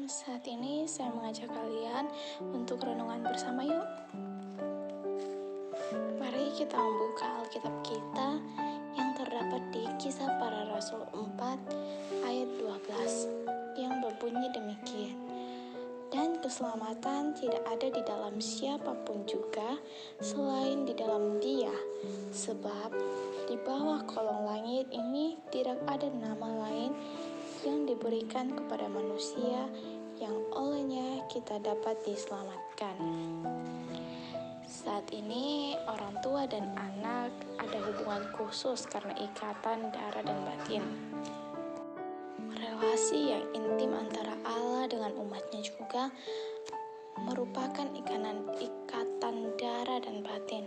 Saat ini saya mengajak kalian untuk renungan bersama yuk. Mari kita membuka Alkitab kita yang terdapat di Kisah Para Rasul 4 ayat 12 yang berbunyi demikian. Dan keselamatan tidak ada di dalam siapapun juga selain di dalam Dia, sebab di bawah kolong langit ini tidak ada nama lain yang diberikan kepada manusia yang olehnya kita dapat diselamatkan. Saat ini orang tua dan anak ada hubungan khusus karena ikatan darah dan batin. Relasi yang intim antara Allah dengan umatnya juga merupakan ikatan darah dan batin.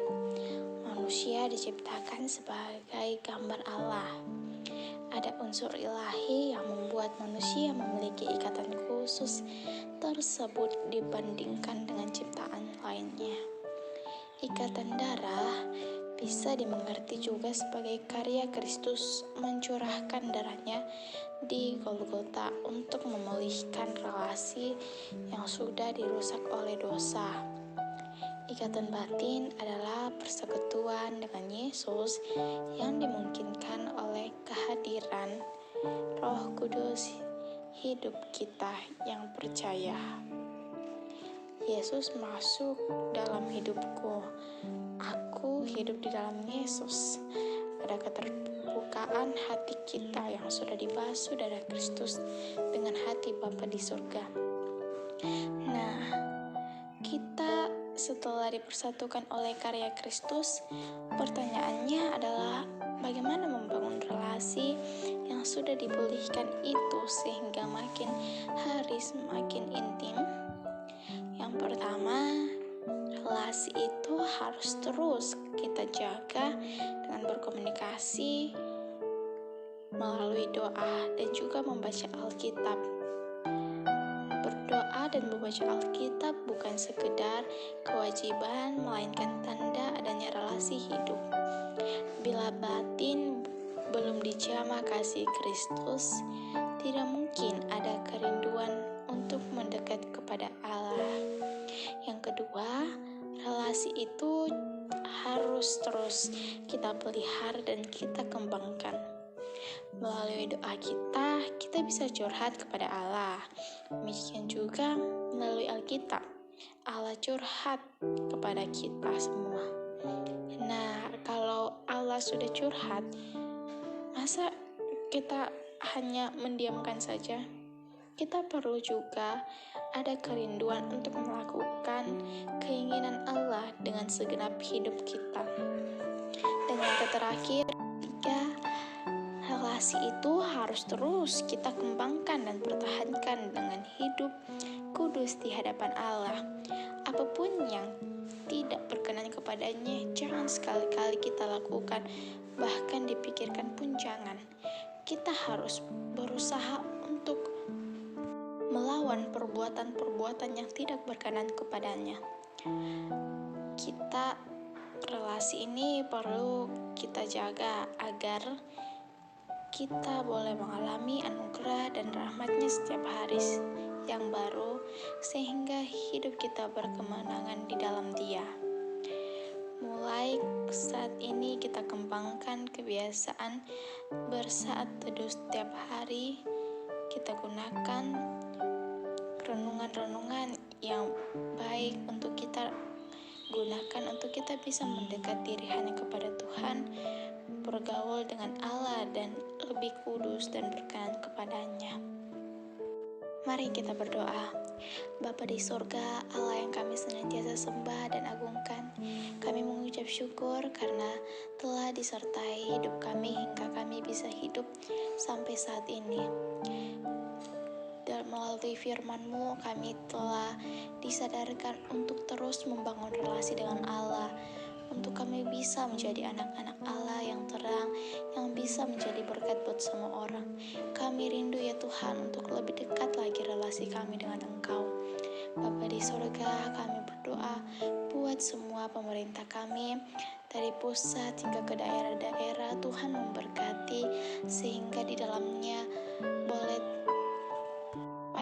Manusia diciptakan sebagai gambar Allah. Ada unsur ilahi yang membuat manusia memiliki ikatan khusus tersebut dibandingkan dengan ciptaan lainnya. Ikatan darah bisa dimengerti juga sebagai karya Kristus mencurahkan darahnya di Golgota untuk memulihkan relasi yang sudah dirusak oleh dosa. Ikatan batin adalah persekutuan dengan Yesus yang dimungkinkan oleh kehadiran Roh Kudus hidup kita yang percaya. Yesus masuk dalam hidupku. Aku hidup di dalam Yesus. Ada keterbukaan hati kita yang sudah dibasuh darah Kristus dengan hati Bapa di surga. Nah, kita setelah dipersatukan oleh karya Kristus, pertanyaannya adalah bagaimana membangun relasi yang sudah dipulihkan itu sehingga makin hari semakin intim? Yang pertama, relasi itu harus terus kita jaga dengan berkomunikasi melalui doa dan juga membaca Alkitab. Berdoa dan membaca Alkitab bukan sekedar kewajiban, melainkan tanda adanya relasi hidup. Bila batin belum dijamah kasih Kristus, tidak mungkin ada kerinduan untuk mendekat kepada Allah. Yang kedua, relasi itu harus terus kita pelihara dan kita kembangkan. Melalui doa kita bisa curhat kepada Allah. Demikian juga melalui Alkitab, Allah curhat kepada kita semua. Nah, kalau Allah sudah curhat, masa kita hanya mendiamkan saja? Kita perlu juga ada kerinduan untuk melakukan keinginan Allah dengan segenap hidup kita. Dan yang terakhir, relasi itu harus terus kita kembangkan dan pertahankan dengan hidup kudus di hadapan Allah. Apapun yang tidak berkenan kepadanya, jangan sekali-kali kita lakukan, bahkan dipikirkan pun jangan. Kita harus berusaha untuk melawan perbuatan-perbuatan yang tidak berkenan kepadanya. Relasi ini perlu kita jaga agar kita boleh mengalami anugerah dan rahmat-Nya setiap hari yang baru, sehingga hidup kita berkemenangan di dalam Dia. Mulai saat ini kita kembangkan kebiasaan bersaat teduh setiap hari. Kita gunakan renungan-renungan yang baik untuk kita gunakan untuk kita bisa mendekat diri hanya kepada Tuhan, bergaul dengan Allah dan lebih kudus dan berkenan kepadanya. Mari kita berdoa. Bapa di surga, Allah yang kami senantiasa sembah dan agungkan, kami mengucap syukur karena telah disertai hidup kami hingga kami bisa hidup sampai saat ini. Dan melalui firman-Mu kami telah disadarkan untuk terus membangun relasi dengan Allah, untuk kami bisa menjadi anak-anak Allah yang terang, yang bisa menjadi berkat buat semua orang. Kami rindu ya Tuhan untuk lebih dekat lagi relasi kami dengan Engkau. Bapa di surga, kami berdoa buat semua pemerintah kami, dari pusat hingga ke daerah-daerah. Tuhan memberkati sehingga di dalamnya boleh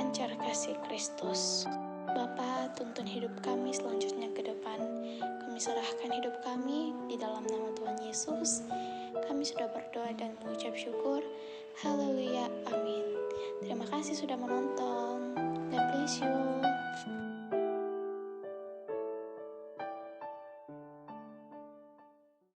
memancar kasih Kristus. Bapa, tuntun hidup kami selanjutnya ke depan. Kami serahkan hidup kami di dalam nama Tuhan Yesus. Kami sudah berdoa dan mengucap syukur. Haleluya, amin. Terima kasih sudah menonton.